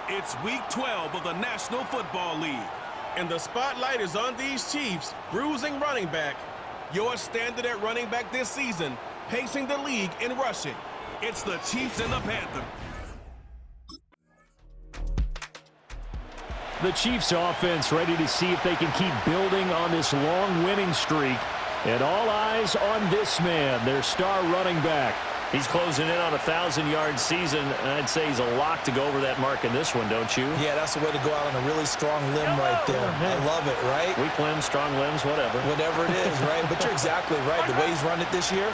It's Week 12 of the National Football League, and the spotlight is on these Chiefs, bruising running back. Your standard at running back this season, pacing the league in rushing. It's the Chiefs and the Panthers. The Chiefs offense ready to see if they can keep building on this long winning streak. And all eyes on this man, their star running back. He's closing in on a 1,000-yard season, and I'd say he's a lock to go over that mark in this one, don't you? Yeah, that's the way to go out on a really strong limb right there. I love it, right? Weak limbs, strong limbs, whatever. Whatever it is, right? But you're exactly right. The way he's run it this year,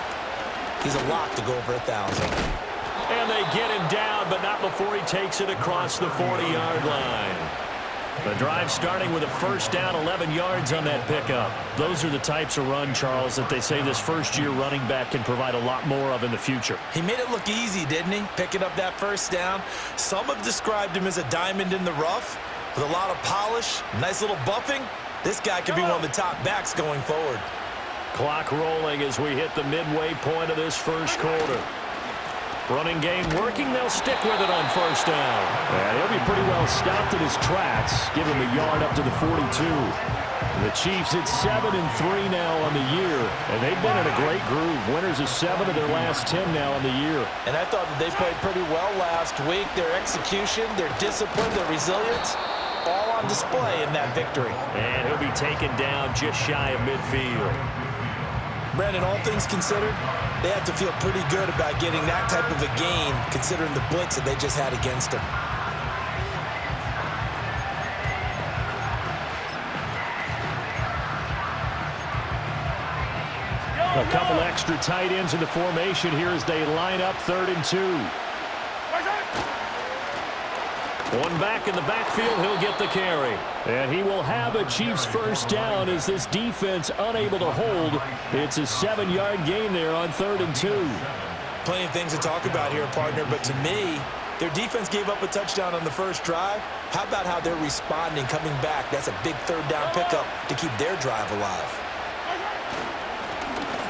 he's a lock to go over 1,000. And they get him down, but not before he takes it across the 40-yard line. The drive starting with a first down, 11 yards on that pickup. Those are the types of run, Charles, that they say this first-year running back can provide a lot more of in the future. He made it look easy, didn't he? Picking up that first down. Some have described him as a diamond in the rough with a lot of polish, nice little buffing. This guy could be one of the top backs going forward. Clock rolling as we hit the midway point of this first quarter. Running game working. They'll stick with it on first down. And he'll be pretty well stopped in his tracks. Give him a yard up to the 42. The Chiefs at 7-3 now on the year. And they've been in a great groove. Winners of 7 of their last 10 now on the year. And I thought that they played pretty well last week. Their execution, their discipline, their resilience, all on display in that victory. And he'll be taken down just shy of midfield. Brandon, all things considered, they have to feel pretty good about getting that type of a gain, considering the blitz that they just had against them. A couple extra tight ends in the formation here as they line up 3rd and 2. One back in the backfield, he'll get the carry. And he will have a Chiefs first down as this defense unable to hold. It's a 7-yard gain there on 3rd and 2. Plenty of things to talk about here, partner, but to me, their defense gave up a touchdown on the first drive. How about how they're responding, coming back? That's a big 3rd down pickup to keep their drive alive.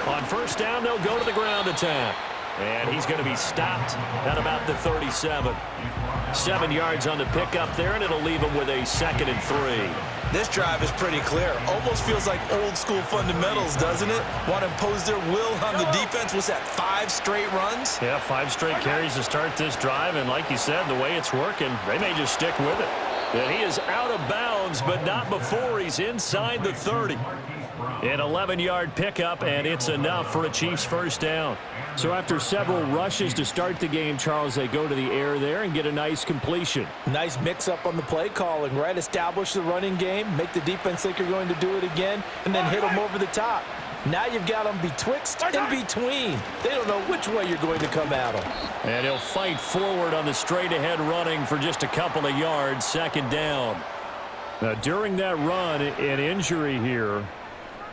On first down, they'll go to the ground attack. And he's going to be stopped at about the 37. 7 yards on the pickup there, and it'll leave him with a 2nd and 3. This drive is pretty clear. Almost feels like old school fundamentals, doesn't it? Want to impose their will on the defense. What's that, 5 straight runs? Yeah, 5 straight carries to start this drive, and like you said, the way it's working, they may just stick with it. And he is out of bounds, but not before he's inside the 30. An 11-yard pickup, and it's enough for a Chiefs first down. So after several rushes to start the game, Charles, they go to the air there and get a nice completion. Nice mix-up on the play calling, right? Establish the running game, make the defense think you're going to do it again, and then hit them over the top. Now you've got them betwixt and between. They don't know which way you're going to come at them. And he'll fight forward on the straight-ahead running for just a couple of yards, 2nd down. Now, during that run, an injury here.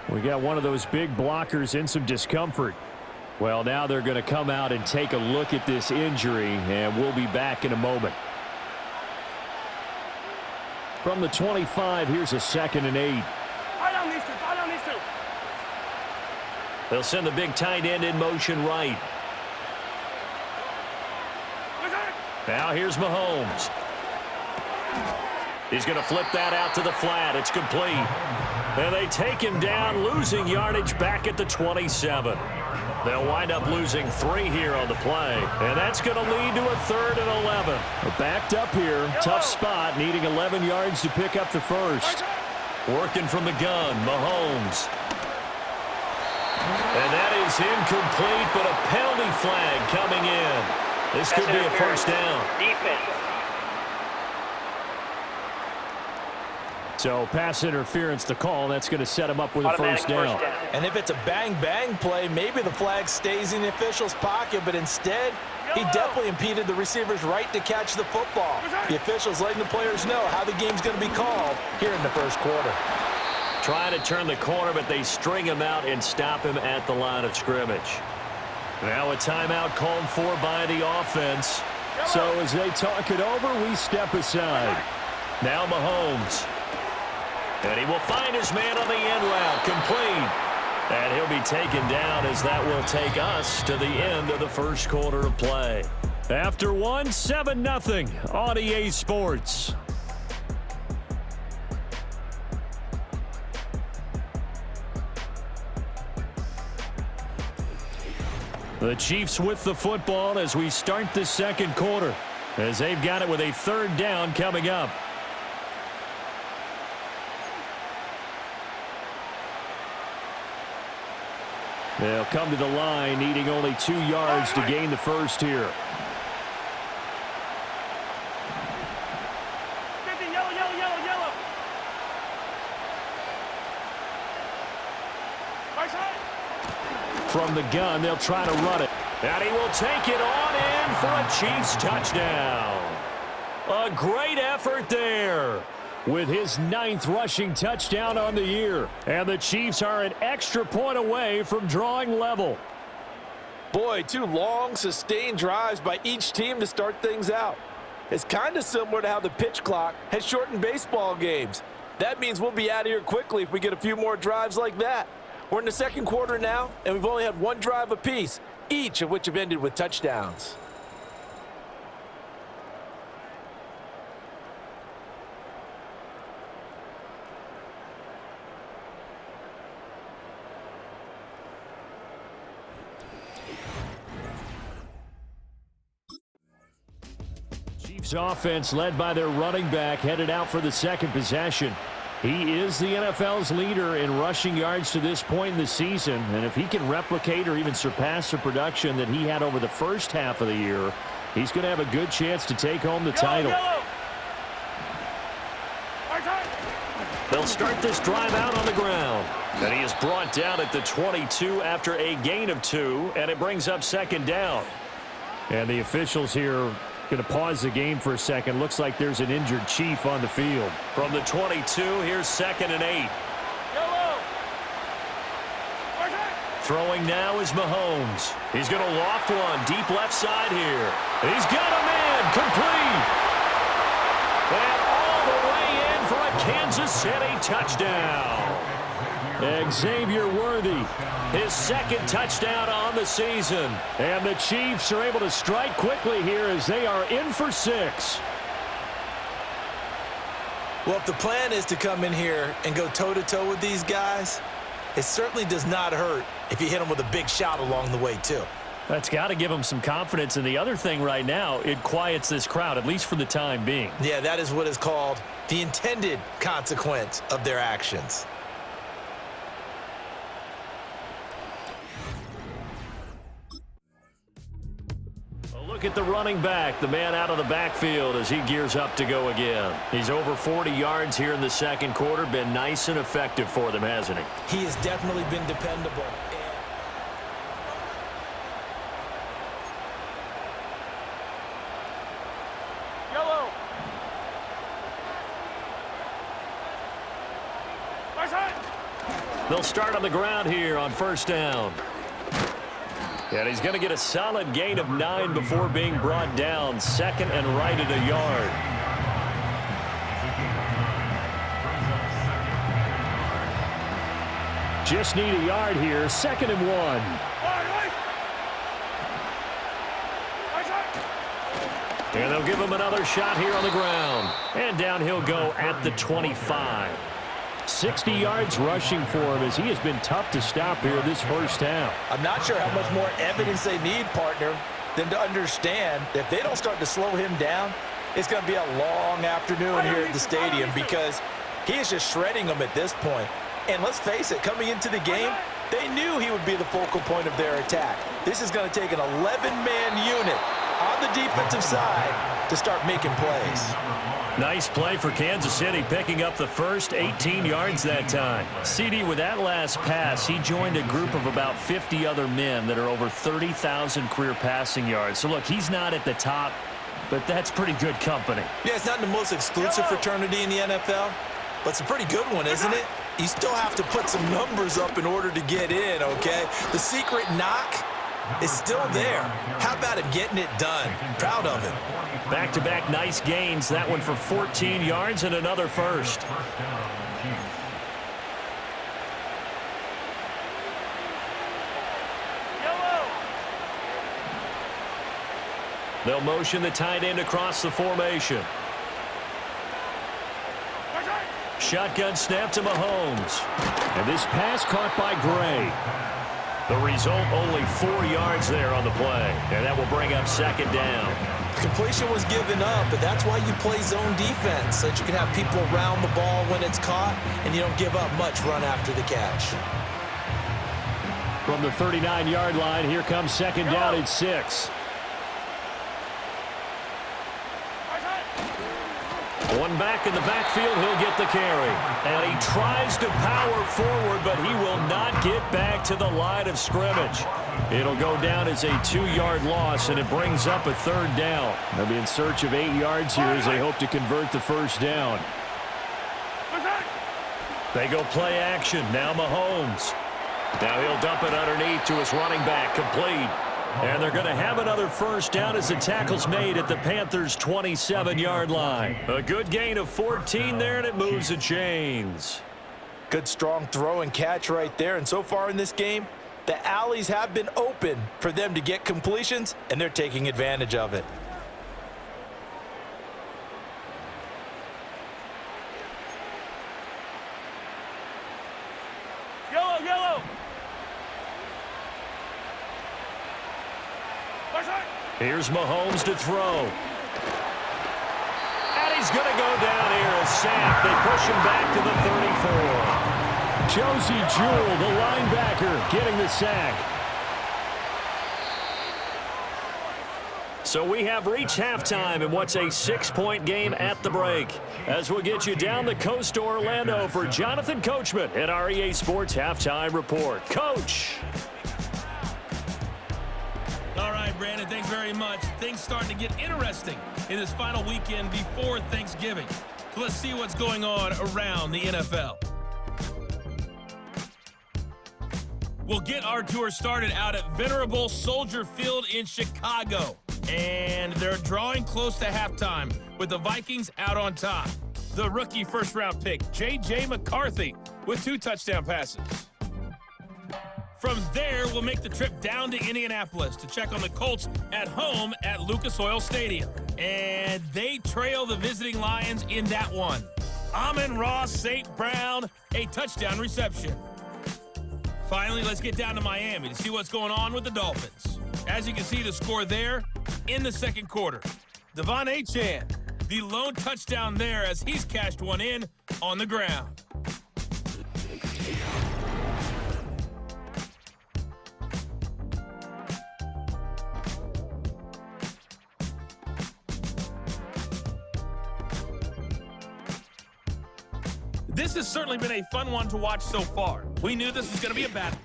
We got one of those big blockers in some discomfort. Well, now they're going to come out and take a look at this injury, and we'll be back in a moment. From the 25, here's a 2nd and 8. They'll send the big tight end in motion right. Now here's Mahomes. He's going to flip that out to the flat. It's complete. And they take him down, losing yardage back at the 27. They'll wind up losing 3 here on the play. And that's going to lead to a 3rd and 11. They're backed up here. Tough spot, needing 11 yards to pick up the first. Working from the gun, Mahomes. And that is incomplete, but a penalty flag coming in. This could be a first down. Defense. So pass interference to call. That's going to set him up with a first down. And if it's a bang-bang play, maybe the flag stays in the official's pocket, but instead, he definitely impeded the receiver's right to catch the football. The officials letting the players know how the game's going to be called here in the first quarter. Trying to turn the corner, but they string him out and stop him at the line of scrimmage. Now a timeout called for by the offense. So as they talk it over, we step aside. Now Mahomes. And he will find his man on the end route, complete. And he'll be taken down as that will take us to the end of the first quarter of play. After one, 7-0 on EA Sports. The Chiefs with the football as we start the second quarter, as they've got it with a third down coming up. They'll come to the line, needing only 2 yards to gain the first here. From the gun, they'll try to run it. And he will take it on in for a Chiefs touchdown. A great effort there with his 9th rushing touchdown on the year. And the Chiefs are an extra point away from drawing level. Boy, 2 long, sustained drives by each team to start things out. It's kind of similar to how the pitch clock has shortened baseball games. That means we'll be out of here quickly if we get a few more drives like that. We're in the second quarter now, and we've only had 1 drive apiece, each of which have ended with touchdowns. Chiefs offense led by their running back headed out for the second possession. He is the NFL's leader in rushing yards to this point in the season, and if he can replicate or even surpass the production that he had over the first half of the year, he's going to have a good chance to take home the title. They'll start this drive out on the ground, and he is brought down at the 22 after a gain of 2, and it brings up second down. And the officials here going to pause the game for a second. Looks like there's an injured Chief on the field. From the 22, here's 2nd and 8. Throwing now is Mahomes. He's going to loft one deep left side here. He's got a man complete. And all the way in for a Kansas City touchdown. Xavier Worthy, his 2nd touchdown on the season. And the Chiefs are able to strike quickly here as they are in for 6. Well, if the plan is to come in here and go toe-to-toe with these guys, it certainly does not hurt if you hit them with a big shot along the way, too. That's got to give them some confidence. And the other thing right now, it quiets this crowd, at least for the time being. Yeah, that is what is called the intended consequence of their actions. Look at the running back, the man out of the backfield as he gears up to go again. He's over 40 yards here in the second quarter. Been nice and effective for them, hasn't he? He has definitely been dependable. They'll start on the ground here on first down. And he's going to get a solid gain of 9 before being brought down. 2nd and right at a yard. Just need a yard here. 2nd and 1. And they'll give him another shot here on the ground. And down he'll go at the 25. 60 yards rushing for him as he has been tough to stop here this first half. I'm not sure how much more evidence they need, partner, than to understand that if they don't start to slow him down, it's going to be a long afternoon here at the stadium because he is just shredding them at this point. And let's face it, coming into the game, they knew he would be the focal point of their attack. This is going to take an 11-man unit on the defensive side to start making plays. Nice play for Kansas City, picking up the first 18 yards that time. CD, with that last pass, he joined a group of about 50 other men that are over 30,000 career passing yards. So, look, he's not at the top, but that's pretty good company. Yeah, it's not the most exclusive fraternity in the NFL, but it's a pretty good one, isn't it? You still have to put some numbers up in order to get in, okay? The secret knock is still there. How about him getting it done? Proud of him. Back-to-back nice gains. That one for 14 yards and another first. They'll motion the tight end across the formation. Shotgun snap to Mahomes. And this pass caught by Gray. The result, only 4 yards there on the play. And that will bring up second down. Completion was given up, but that's why you play zone defense, so that you can have people around the ball when it's caught, and you don't give up much run after the catch. From the 39-yard line, here comes second down at 6. One back in the backfield, he'll get the carry. And he tries to power forward, but he will not get back to the line of scrimmage. It'll go down as a 2-yard loss, and it brings up a third down. They'll be in search of 8 yards here as they hope to convert the first down. They go play action. Now Mahomes. Now he'll dump it underneath to his running back. Complete. And they're going to have another first down as the tackle's made at the Panthers' 27-yard line. A good gain of 14 there, and it moves the chains. Good strong throw and catch right there. And so far in this game, the alleys have been open for them to get completions, and they're taking advantage of it. Yellow. Here's Mahomes to throw. And he's going to go down here, a sack. They push him back to the 34. Josie Jewell, the linebacker, getting the sack. So we have reached halftime in what's a 6-point game at the break. As we'll get you down the coast to Orlando for Jonathan Coachman at our EA Sports Halftime Report. Coach! All right, Brandon, thanks very much. Things starting to get interesting in this final weekend before Thanksgiving. So let's see what's going on around the NFL. We'll get our tour started out at Venerable Soldier Field in Chicago. And they're drawing close to halftime with the Vikings out on top. The rookie first-round pick, J.J. McCarthy, with 2 touchdown passes. From there, we'll make the trip down to Indianapolis to check on the Colts at home at Lucas Oil Stadium. And they trail the visiting Lions in that one. Amon-Ra St. Brown, a touchdown reception. Finally, let's get down to Miami to see what's going on with the Dolphins. As you can see, the score there in the second quarter. Devon Achane, the lone touchdown there as he's cashed one in on the ground. This has certainly been a fun one to watch so far. We knew this was going to be a battle.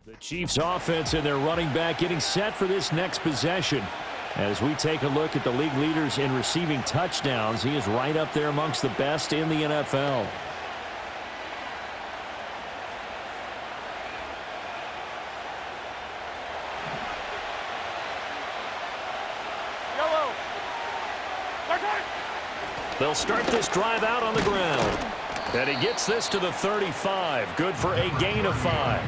The Chiefs offense and their running back getting set for this next possession. As we take a look at the league leaders in receiving touchdowns, he is right up there amongst the best in the NFL. They'll start this drive out on the ground. And he gets this to the 35. Good for a gain of 5.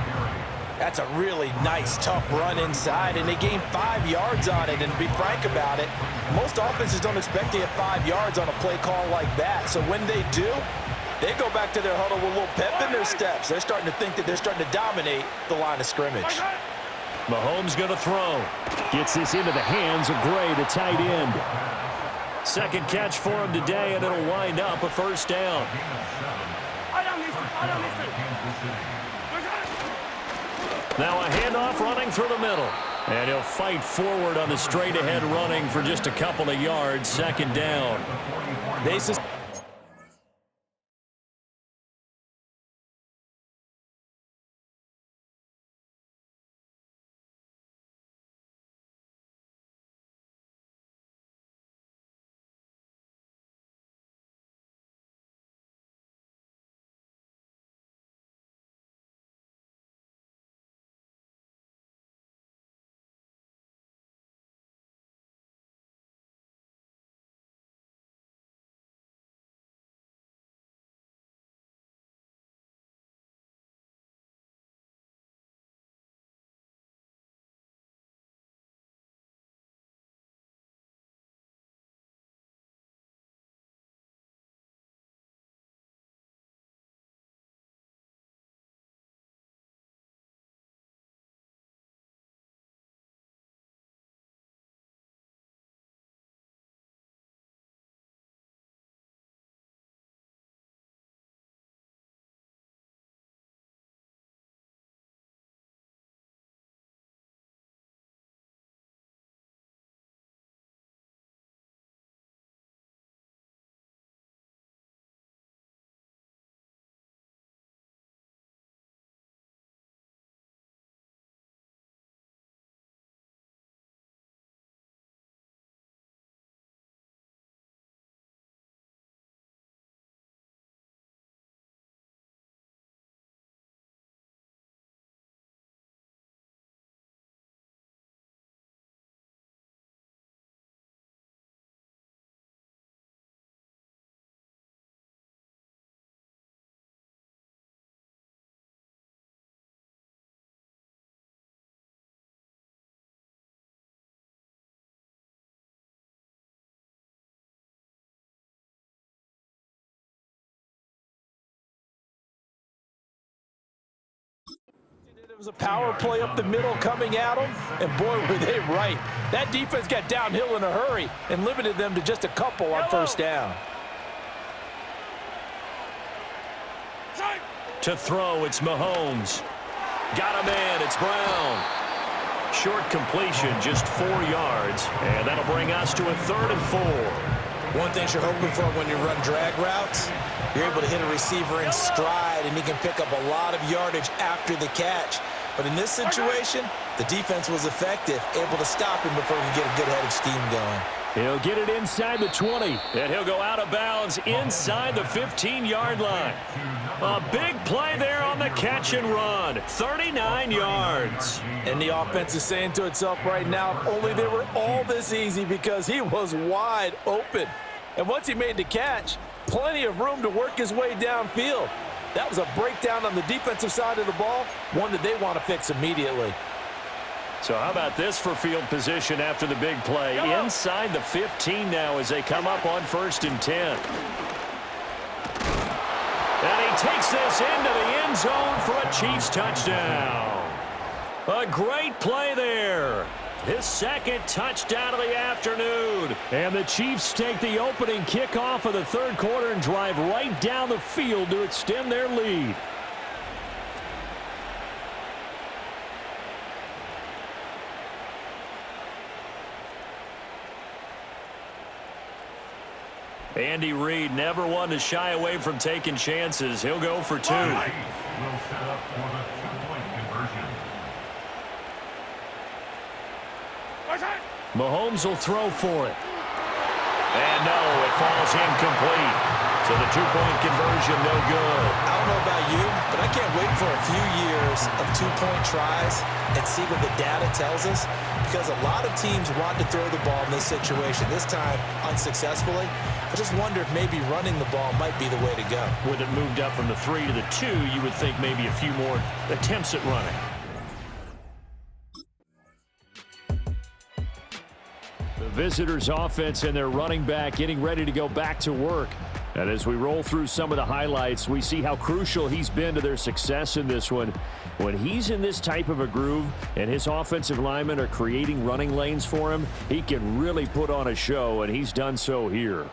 That's a really nice, tough run inside, and they gained 5 yards on it. And to be frank about it, most offenses don't expect to get 5 yards on a play call like that. So when they do, they go back to their huddle with a little pep in their steps. They're starting to think that they're starting to dominate the line of scrimmage. Mahomes going to throw. Gets this into the hands of Gray, the tight end. Second catch for him today, and it'll wind up a first down. Now a handoff running through the middle. And he'll fight forward on the straight-ahead running for just a couple of yards. Second down. Bases. was a power play up the middle coming at them, and boy, were they right. That defense got downhill in a hurry and limited them to just a couple on first down. To throw, it's Mahomes. Got a man, it's Brown. Short completion, just 4 yards, and that'll bring us to a 3rd and 4. One thing you're hoping for when you run drag routes, you're able to hit a receiver in stride, and he can pick up a lot of yardage after the catch. But in this situation, the defense was effective, able to stop him before he could get a good head of steam going. He'll get it inside the 20, and he'll go out of bounds inside the 15-yard line. A big play there on the catch and run, 39 yards. And the offense is saying to itself right now, if only they were all this easy, because he was wide open. And once he made the catch, plenty of room to work his way downfield. That was a breakdown on the defensive side of the ball, one that they want to fix immediately. So how about this for field position after the big play? Inside the 15 now as they come up on 1st and 10. And he takes this into the end zone for a Chiefs touchdown. A great play there. His 2nd touchdown of the afternoon. And the Chiefs take the opening kickoff of the 3rd quarter and drive right down the field to extend their lead. Andy Reid, never one to shy away from taking chances. He'll go for 2. Will set up for the 2-point conversion. Mahomes will throw for it. And no, it falls incomplete. So the 2-point conversion, no good. I don't know about you, but I can't wait for a few years of 2-point tries and see what the data tells us, because a lot of teams want to throw the ball in this situation, this time unsuccessfully. I just wonder if maybe running the ball might be the way to go. With it moved up from the 3 to the 2, you would think maybe a few more attempts at running. The visitors' offense and their running back getting ready to go back to work. And as we roll through some of the highlights, we see how crucial he's been to their success in this one. When he's in this type of a groove and his offensive linemen are creating running lanes for him, he can really put on a show, and he's done so here.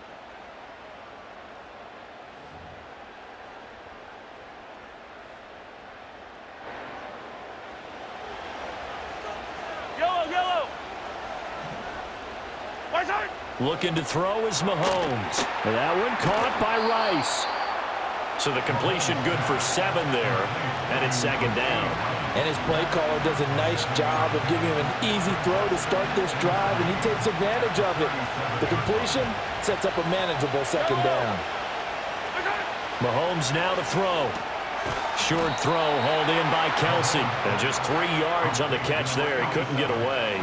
Looking to throw is Mahomes. And that one caught by Rice. So the completion good for 7 there, and it's 2nd down. And his play caller does a nice job of giving him an easy throw to start this drive, and he takes advantage of it. The completion sets up a manageable 2nd down. Mahomes now to throw. Short throw hauled in by Kelsey. And just 3 yards on the catch there. He couldn't get away.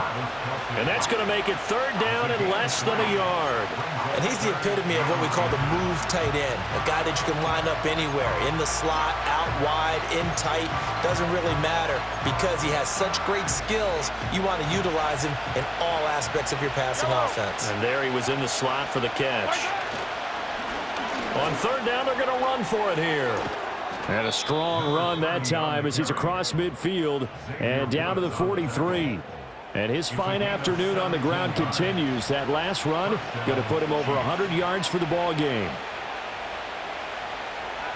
And that's going to make it 3rd down and less than a yard. And he's the epitome of what we call the move tight end. A guy that you can line up anywhere. In the slot, out wide, in tight. Doesn't really matter because he has such great skills. You want to utilize him in all aspects of your passing offense. And there he was in the slot for the catch. On 3rd down, they're going to run for it here. And a strong run that time as he's across midfield and down to the 43. And his fine afternoon on the ground continues. That last run going to put him over 100 yards for the ball game.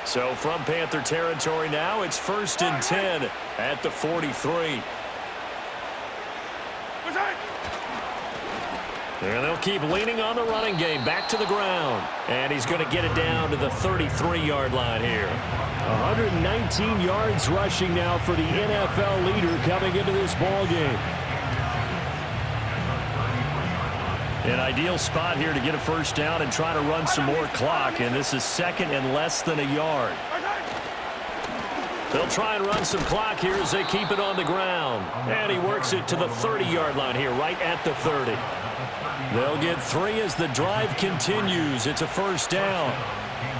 So from Panther territory now, it's 1st and 10 at the 43. And they'll keep leaning on the running game. Back to the ground. And he's going to get it down to the 33-yard line here. 119 yards rushing now for the NFL leader coming into this ball game. An ideal spot here to get a 1st down and try to run some more clock. And this is 2nd and less than a yard. They'll try and run some clock here as they keep it on the ground. And he works it to the 30-yard line here, right at the 30. They'll get 3 as the drive continues. It's a 1st down.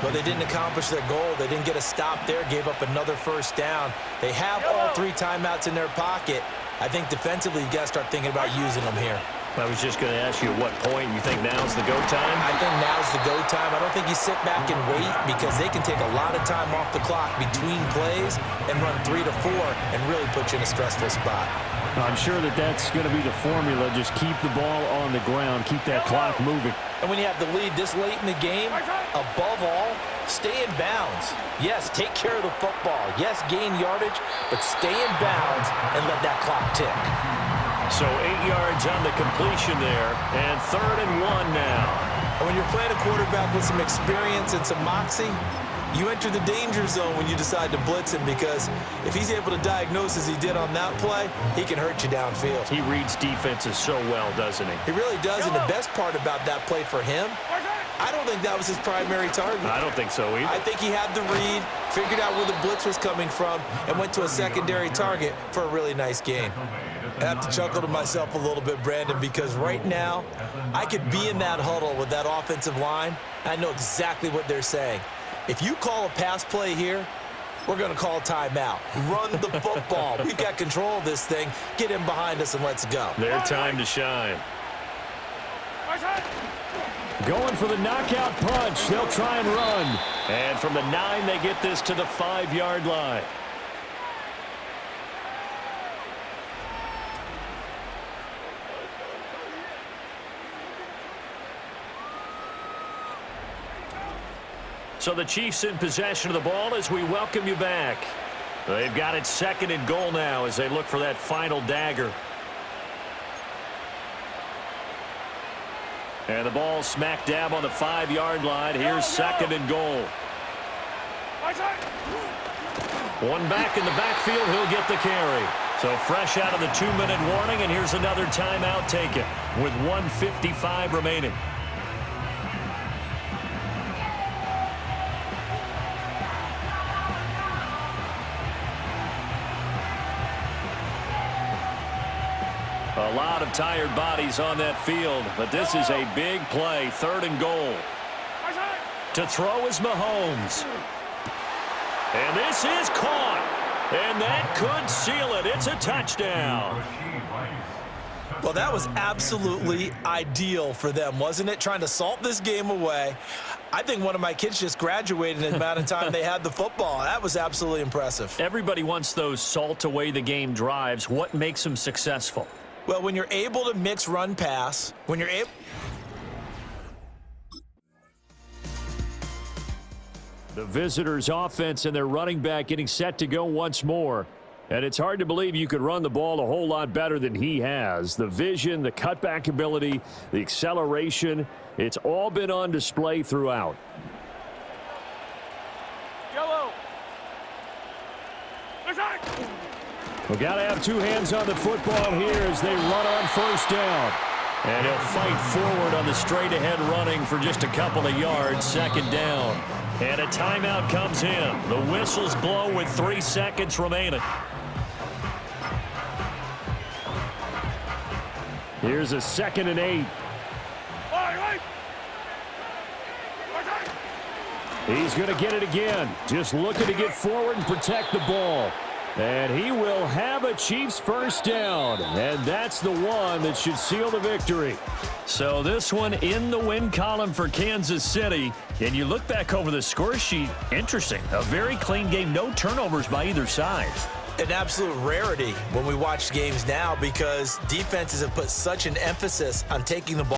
But they didn't accomplish their goal. They didn't get a stop there, gave up another 1st down. They have all 3 timeouts in their pocket. I think defensively, you've got to start thinking about using them here. I was just going to ask you at what point you think now's the go time? I think now's the go time. I don't think you sit back and wait because they can take a lot of time off the clock between plays and run 3 to 4 and really put you in a stressful spot. I'm sure that that's going to be the formula. Just keep the ball on the ground. Keep that clock moving. And when you have the lead this late in the game, above all, stay in bounds. Yes, take care of the football. Yes, gain yardage, but stay in bounds and let that clock tick. So 8 yards on the completion there, and 3rd and 1 now. And when you're playing a quarterback with some experience and some moxie, you enter the danger zone when you decide to blitz him because if he's able to diagnose as he did on that play, he can hurt you downfield. He reads defenses so well, doesn't he? He really does, and the best part about that play for him, I don't think that was his primary target. I don't think so either. I think he had the read, figured out where the blitz was coming from, and went to a secondary target for a really nice gain. I have to chuckle to myself a little bit, Brandon, because right now I could be in that huddle with that offensive line. I know exactly what they're saying. If you call a pass play here, we're going to call timeout. Run the football. We've got control of this thing. Get him behind us and let's go. Their time to shine. Going for the knockout punch. They'll try and run. And from the 9, they get this to the 5-yard line. So the Chiefs in possession of the ball as we welcome you back. They've got it 2nd and goal now as they look for that final dagger. And the ball smack dab on the 5-yard line. Here's 2nd and goal. One back in the backfield. He'll get the carry. So fresh out of the 2-minute warning, and here's another timeout taken with 1:55 remaining. A lot of tired bodies on that field, but this is a big play. 3rd and goal. To throw is Mahomes. And this is caught. And that could seal it. It's a touchdown. Well, that was absolutely ideal for them, wasn't it? Trying to salt this game away. I think one of my kids just graduated in the amount of time they had the football. That was absolutely impressive. Everybody wants those salt away the game drives. What makes them successful? Well, when you're able to mix run pass, when you're able... The visitors' offense and their running back getting set to go once more. And it's hard to believe you could run the ball a whole lot better than he has. The vision, the cutback ability, the acceleration, it's all been on display throughout. Yellow. We've got to have 2 hands on the football here as they run on 1st down. And he'll fight forward on the straight-ahead running for just a couple of yards. 2nd down. And a timeout comes in. The whistles blow with 3 seconds remaining. Here's a 2nd and 8. He's going to get it again. Just looking to get forward and protect the ball. And he will have a Chiefs 1st down. And that's the one that should seal the victory. So this one in the win column for Kansas City. And you look back over the score sheet, interesting. A very clean game, no turnovers by either side. An absolute rarity when we watch games now because defenses have put such an emphasis on taking the ball